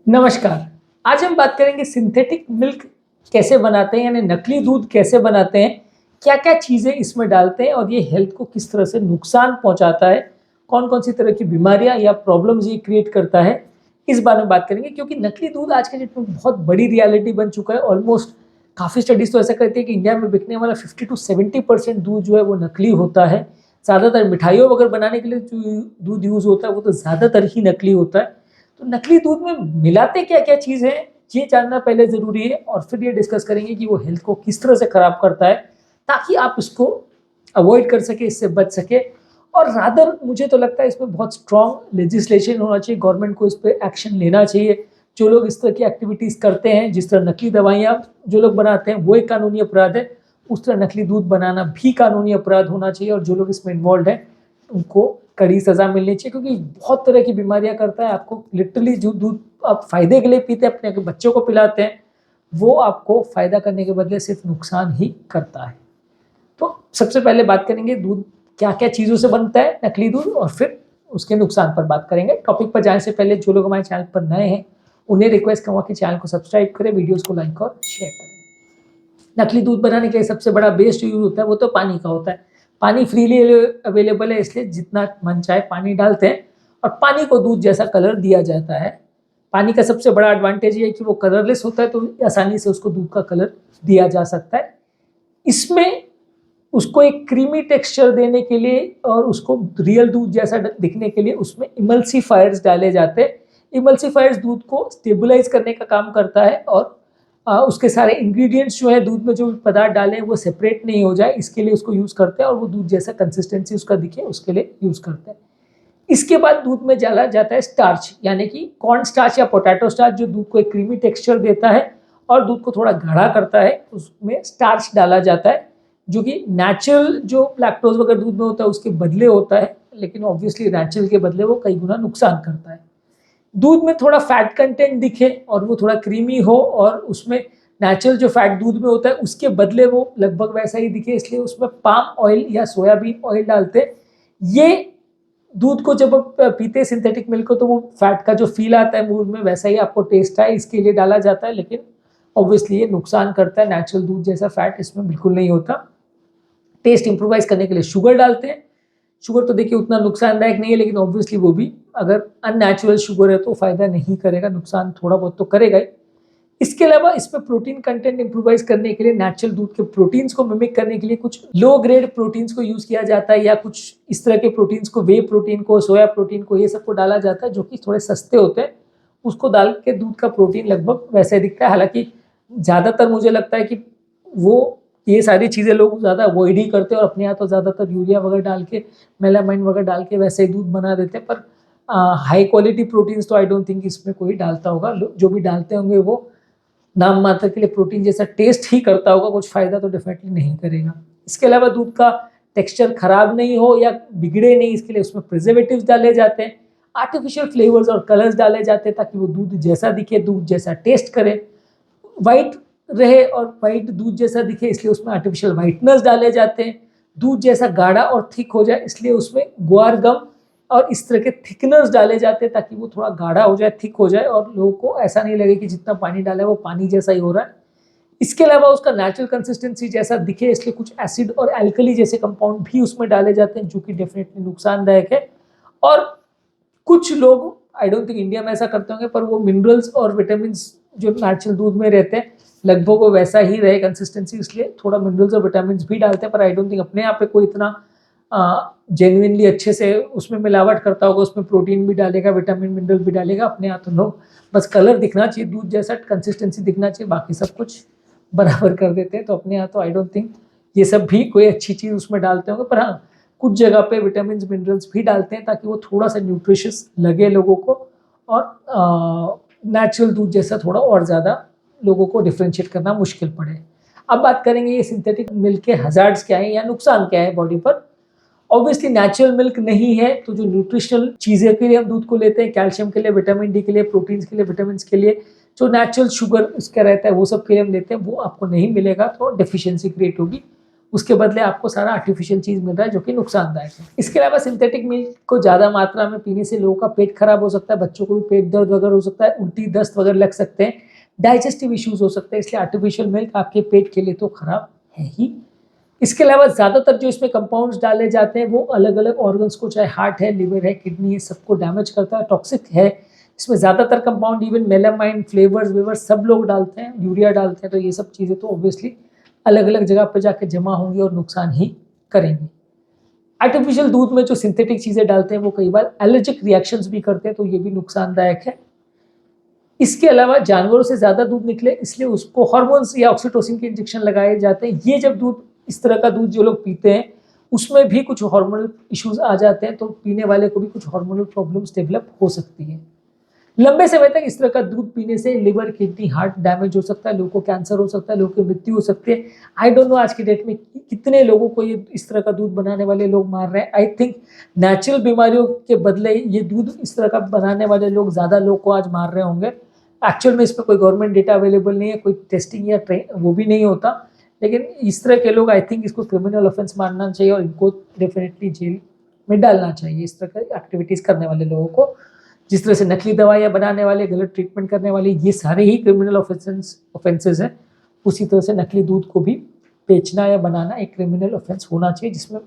नमस्कार। आज हम बात करेंगे सिंथेटिक मिल्क कैसे बनाते हैं, यानी नकली दूध कैसे बनाते हैं, क्या-क्या चीज़ें इसमें डालते हैं और ये हेल्थ को किस तरह से नुकसान पहुँचाता है, कौन-कौन सी तरह की बीमारियाँ या प्रॉब्लम्स ये क्रिएट करता है, इस बारे में बात करेंगे। क्योंकि नकली दूध आज के डेट में बहुत बड़ी रियलिटी बन चुका है। ऑलमोस्ट काफ़ी स्टडीज़ तो ऐसा कहती है कि इंडिया में बिकने वाला 50 टू 70% दूध जो है वो नकली होता है। ज़्यादातर मिठाइयों वगैरह बनाने के लिए जो दूध यूज़ होता है वो तो ज़्यादातर ही नकली होता है। तो नकली दूध में मिलाते क्या-क्या चीज़ है, ये जानना पहले ज़रूरी है और फिर ये डिस्कस करेंगे कि वो हेल्थ को किस तरह से खराब करता है, ताकि आप इसको अवॉइड कर सकें, इससे बच सकें। और रादर मुझे तो लगता है इसमें बहुत स्ट्रॉन्ग लेजिस्लेशन होना चाहिए, गवर्नमेंट को इस पे एक्शन लेना चाहिए। जो लोग इस तरह की एक्टिविटीज़ करते हैं, जिस तरह नकली दवाइयाँ जो लोग बनाते हैं, वो एक कानूनी अपराध है, उस तरह नकली दूध बनाना भी कानूनी अपराध होना चाहिए और जो लोग इसमें इन्वॉल्वड हैं, उनको कड़ी सज़ा मिलनी चाहिए। क्योंकि बहुत तरह की बीमारियाँ करता है। आपको लिटरली जो दूध आप फ़ायदे के लिए पीते हैं, अपने बच्चों को पिलाते हैं, वो आपको फ़ायदा करने के बदले सिर्फ नुकसान ही करता है। तो सबसे पहले बात करेंगे दूध क्या-क्या चीज़ों से बनता है, नकली दूध, और फिर उसके नुकसान पर बात करेंगे। टॉपिक पर जाने से पहले जो लोग हमारे चैनल पर नए हैं, उन्हें रिक्वेस्ट करूँगा कि चैनल को सब्सक्राइब करें, वीडियोज़ को लाइक और शेयर करें। नकली दूध बनाने के लिए सबसे बड़ा बेस्ट यूज़ होता है वो तो पानी का होता है। पानी फ्रीली अवेलेबल है, इसलिए जितना मन चाहे पानी डालते हैं और पानी को दूध जैसा कलर दिया जाता है। पानी का सबसे बड़ा एडवांटेज ये है कि वो कलरलेस होता है, तो आसानी से उसको दूध का कलर दिया जा सकता है। इसमें उसको एक क्रीमी टेक्सचर देने के लिए और उसको रियल दूध जैसा दिखने के लिए उसमें इमल्सिफायर्स डाले जाते हैं। इमल्सिफायर्स दूध को स्टेबलाइज करने का काम करता है और उसके सारे इंग्रेडिएंट्स जो है दूध में जो पदार्थ डाले हैं वो सेपरेट नहीं हो जाए, इसके लिए उसको यूज़ करते हैं और वो दूध जैसा कंसिस्टेंसी उसका दिखे उसके लिए यूज़ करते हैं। इसके बाद दूध में डाला जाता है स्टार्च, यानी कि कॉर्न स्टार्च या पोटैटो स्टार्च, जो दूध को एक क्रीमी टेक्सचर देता है और दूध को थोड़ा गाढ़ा करता है। उसमें स्टार्च डाला जाता है जो कि नेचुरल जो लैक्टोज वगैरह दूध में होता है उसके बदले होता है, लेकिन ऑब्वियसली नेचुरल के बदले वो कई गुना नुकसान करता है। दूध में थोड़ा फैट कंटेंट दिखे और वो थोड़ा क्रीमी हो और उसमें नेचुरल जो फैट दूध में होता है उसके बदले वो लगभग वैसा ही दिखे, इसलिए उसमें पाम ऑयल या सोयाबीन ऑयल डालते हैं। ये दूध को जब आप पीते हैं सिंथेटिक मिल्क को, तो वो फैट का जो फील आता है मुंह में वैसा ही आपको टेस्ट है, इसके लिए डाला जाता है, लेकिन ऑब्वियसली ये नुकसान करता है। नेचुरल दूध जैसा फैट इसमें बिल्कुल नहीं होता। टेस्ट इम्प्रोवाइज करने के लिए शुगर डालते हैं। शुगर तो देखिए उतना नुकसानदायक नहीं है, लेकिन ऑब्वियसली वो भी अगर अननेचुरल शुगर है तो फ़ायदा नहीं करेगा, नुकसान थोड़ा बहुत तो करेगा ही। इसके अलावा इसमें प्रोटीन कंटेंट इम्प्रोवाइज करने के लिए, नेचुरल दूध के प्रोटीन्स को मिमिक करने के लिए कुछ लो ग्रेड प्रोटीन्स को यूज़ किया जाता है, या कुछ इस तरह के प्रोटीन्स को, वे प्रोटीन को, सोया प्रोटीन को, ये सबको डाला जाता है जो कि थोड़े सस्ते होते हैं। उसको डाल के दूध का प्रोटीन लगभग वैसे ही दिखता है। हालाँकि ज़्यादातर मुझे लगता है कि वो ये सारी चीज़ें लोग ज़्यादा अवॉइड ही करते हैं और अपने यहाँ तो ज़्यादातर यूरिया वगैरह डाल के, मेलामाइन वगैरह डाल के वैसे ही दूध बना देते हैं। पर हाई क्वालिटी प्रोटीन्स तो आई डोंट थिंक इसमें कोई डालता होगा। जो भी डालते होंगे वो नाम मात्र के लिए प्रोटीन जैसा टेस्ट ही करता होगा, कुछ फ़ायदा तो डेफिनेटली नहीं करेगा। इसके अलावा दूध का टेक्सचर खराब नहीं हो या बिगड़े नहीं, इसके लिए उसमें प्रिजर्वेटिव्स डाले जाते हैं, आर्टिफिशियल फ्लेवर्स और कलर्स डाले जाते हैं ताकि वो दूध जैसा दिखे, दूध जैसा टेस्ट करे, वाइट रहे और वाइट दूध जैसा दिखे, इसलिए उसमें आर्टिफिशियल वाइटनर्स डाले जाते हैं। दूध जैसा गाढ़ा और थिक हो जाए, इसलिए उसमें ग्वार गम और इस तरह के थिकनर्स डाले जाते हैं ताकि वो थोड़ा गाढ़ा हो जाए, थिक हो जाए और लोगों को ऐसा नहीं लगे कि जितना पानी डाला है वो पानी जैसा ही हो रहा है। इसके अलावा उसका नेचुरल कंसिस्टेंसी जैसा दिखे, इसलिए कुछ एसिड और एल्कली जैसे कंपाउंड भी उसमें डाले जाते हैं जो कि डेफिनेटली नुकसानदायक है। और कुछ लोग, आई डोंट थिंक इंडिया में ऐसा करते होंगे, पर वो मिनरल्स और विटामिन्स जो नेचुरल दूध में रहते हैं लगभग वो वैसा ही रहे कंसिस्टेंसी, इसलिए थोड़ा मिनरल्स और विटामिन्स भी डालते हैं। पर आई डोंट थिंक अपने यहाँ पे कोई इतना जेन्युइनली अच्छे से उसमें मिलावट करता होगा, उसमें प्रोटीन भी डालेगा, विटामिन मिनरल भी डालेगा। अपने यहाँ तो लोग बस कलर दिखना चाहिए, दूध जैसा कंसिस्टेंसी दिखना चाहिए, बाकी सब कुछ बराबर कर देते हैं। तो अपने यहाँ तो आई डोंट थिंक ये सब भी कोई अच्छी चीज़ उसमें डालते होंगे, पर हाँ कुछ जगह पे विटामिन मिनरल्स भी डालते हैं ताकि वो थोड़ा सा न्यूट्रिशियस लगे लोगों को और नेचुरल दूध जैसा थोड़ा और ज़्यादा लोगों को डिफ्रेंशिएट करना मुश्किल पड़े। अब बात करेंगे ये सिंथेटिक मिल्क के हज़ार्ड्स क्या हैं या नुकसान क्या है बॉडी पर। ऑब्वियसली नेचुरल मिल्क नहीं है, तो जो न्यूट्रिशनल चीज़ें के लिए हम दूध को लेते हैं, कैल्शियम के लिए, विटामिन डी के लिए, प्रोटीन्स के लिए, विटामिन के लिए, जो नेचुरल शुगर इसका रहता है वो सब के लिए हम लेते हैं, वो आपको नहीं मिलेगा, तो डेफिशिएंसी क्रिएट होगी। उसके बदले आपको सारा आर्टिफिशियल चीज़ मिल रहा है जो कि नुकसानदायक है। इसके अलावा सिंथेटिक मिल्क को ज़्यादा मात्रा में पीने से लोगों का पेट खराब हो सकता है, बच्चों को भी पेट दर्द वगैरह हो सकता है, उल्टी दस्त वगैरह लग सकते हैं, डाइजेस्टिव इश्यूज हो सकते हैं, इसलिए आर्टिफिशियल मिल्क आपके पेट के लिए तो खराब है ही। इसके अलावा ज़्यादातर जो इसमें कंपाउंड्स डाले जाते हैं वो अलग अलग ऑर्गन्स को, चाहे हार्ट है, लिवर है, किडनी है, सबको डैमेज करता है, टॉक्सिक है। इसमें ज़्यादातर compound even melamine, flavours weavers सब लोग डालते हैं, यूरिया डालते हैं, तो ये सब चीज़ें तो ऑब्वियसली अलग अलग जगह पर जाके जमा होंगी और नुकसान ही करेंगी। आर्टिफिशियल दूध में जो सिंथेटिक चीज़ें डालते हैं वो कई बार एलर्जिक रिएक्शंस भी करते हैं, तो ये भी नुकसानदायक है। इसके अलावा जानवरों से ज़्यादा दूध निकले इसलिए उसको हार्मोन्स या ऑक्सीटोसिन के इंजेक्शन लगाए जाते हैं। ये जब दूध, इस तरह का दूध जो लोग पीते हैं उसमें भी कुछ हार्मोनल इश्यूज आ जाते हैं, तो पीने वाले को भी कुछ हार्मोनल प्रॉब्लम्स डेवलप हो सकती है। लंबे समय तक इस तरह का दूध पीने से लिवर, किडनी, हार्ट डैमेज हो सकता है, लोगों को कैंसर हो सकता है, लोगों की मृत्यु हो सकती है। आई डोंट नो आज की डेट में कितने लोगों को ये इस तरह का दूध बनाने वाले लोग मार रहे हैं। आई थिंक नेचुरल बीमारियों के बदले ये दूध इस तरह का बनाने वाले लोग ज़्यादा लोग को आज मार रहे होंगे। एक्चुअल में इस पर कोई गवर्नमेंट डेटा अवेलेबल नहीं है, कोई टेस्टिंग या वो भी नहीं होता, लेकिन इस तरह के लोग आई थिंक इसको क्रिमिनल ऑफेंस मानना चाहिए और इनको डेफिनेटली जेल में डालना चाहिए। इस तरह की एक्टिविटीज़ करने वाले लोगों को, जिस तरह से नकली दवाइयाँ बनाने वाले, गलत ट्रीटमेंट करने वाले, ये सारे ही क्रिमिनल ऑफेंसेस हैं। उसी तरह से नकली दूध को भी बेचना या बनाना एक क्रिमिनल ऑफेंस होना चाहिए, जिसमें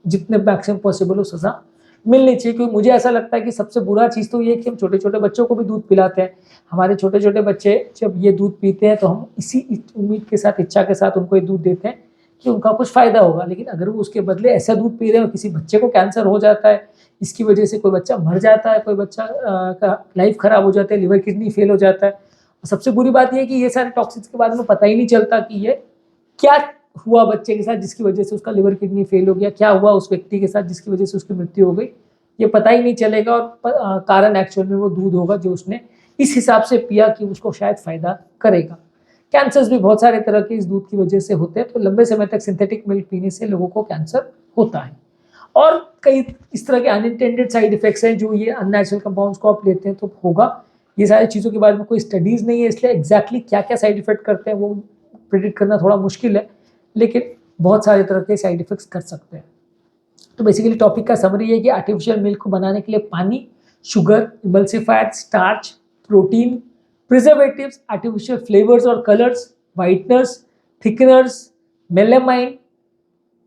जितने मैक्सिमम पॉसिबल हो सज़ा मिलनी चाहिए। क्योंकि मुझे ऐसा लगता है कि सबसे बुरा चीज़ तो ये है कि हम छोटे छोटे बच्चों को भी दूध पिलाते हैं। हमारे छोटे छोटे बच्चे जब ये दूध पीते हैं तो हम इसी उम्मीद के साथ, इच्छा के साथ उनको ये दूध देते हैं कि उनका कुछ फ़ायदा होगा, लेकिन अगर वो उसके बदले ऐसा दूध पी रहे हैं और किसी बच्चे को कैंसर हो जाता है, इसकी वजह से कोई बच्चा मर जाता है, कोई बच्चा का लाइफ ख़राब हो जाता है, लिवर किडनी फेल हो जाता है। और सबसे बुरी बात यह है कि ये सारे टॉक्सिक्स के बारे में पता ही नहीं चलता कि ये क्या हुआ बच्चे के साथ जिसकी वजह से उसका लिवर किडनी फेल हो गया, क्या हुआ उस व्यक्ति के साथ जिसकी वजह से उसकी मृत्यु हो गई, ये पता ही नहीं चलेगा। और कारण एक्चुअल में वो दूध होगा जो उसने इस हिसाब से पिया कि उसको शायद फ़ायदा करेगा। कैंसर्स भी बहुत सारे तरह के इस दूध की वजह से होते हैं, तो लंबे समय तक सिंथेटिक मिल्क पीने से लोगों को कैंसर होता है। और कई इस तरह के अनइंटेंडेड साइड इफेक्ट्स हैं जो ये अननेचुरल कंपाउंड्स को आप लेते हैं तो होगा। ये सारी चीज़ों के बारे में कोई स्टडीज़ नहीं है, इसलिए एग्जैक्टली क्या क्या साइड इफेक्ट करते हैं वो प्रिडिक्ट करना थोड़ा मुश्किल है, लेकिन बहुत सारे तरह के साइड इफेक्ट्स कर सकते हैं। तो बेसिकली टॉपिक का समरी है कि आर्टिफिशियल मिल्क को बनाने के लिए पानी, sugar, emulsifier, starch, protein, preservatives, artificial flavours और colours, whiteners, thickeners, melamine,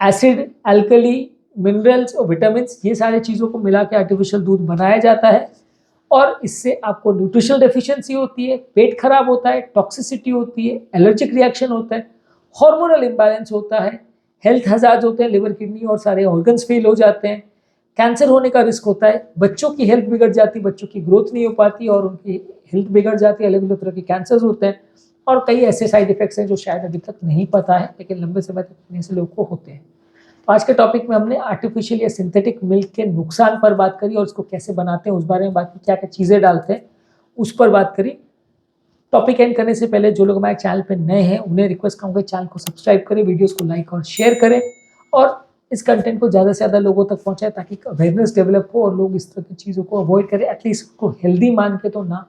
acid, alkali, minerals और विटामिन, ये सारी चीज़ों को मिला के आर्टिफिशियल दूध बनाया जाता है। और इससे आपको न्यूट्रिशनल डेफिशिएंसी होती है, पेट खराब होता है, टॉक्सिसिटी होती है, एलर्जिक रिएक्शन होता है, हार्मोनल इम्बैलेंस होता है, हेल्थ हजार्ड होते हैं, लिवर, किडनी और सारे ऑर्गन्स फेल हो जाते हैं, कैंसर होने का रिस्क होता है, बच्चों की हेल्थ बिगड़ जाती है, बच्चों की ग्रोथ नहीं हो पाती और उनकी हेल्थ बिगड़ जाती है, अलग अलग तरह के कैंसर्स होते हैं। और कई ऐसे साइड इफेक्ट्स हैं जो शायद अभी तक नहीं पता है, लेकिन लंबे समय तक पीने से लोगों को होते हैं। आज के टॉपिक में हमने आर्टिफिशियल या सिंथेटिक मिल्क के नुकसान पर बात करी और उसको कैसे बनाते हैं उस बारे में बात की, क्या क्या चीज़ें डालते हैं उस पर बात करी। टॉपिक एंड करने से पहले जो लोग हमारे चैनल पर नए हैं उन्हें रिक्वेस्ट करूँगा चैनल को सब्सक्राइब करें, वीडियोस को लाइक और शेयर करें और इस कंटेंट को ज़्यादा से ज़्यादा लोगों तक पहुँचाएं ताकि अवेयरनेस डेवलप हो और लोग इस तरह की चीज़ों को अवॉइड करें, एटलीस्ट उसको हेल्दी मान के तो ना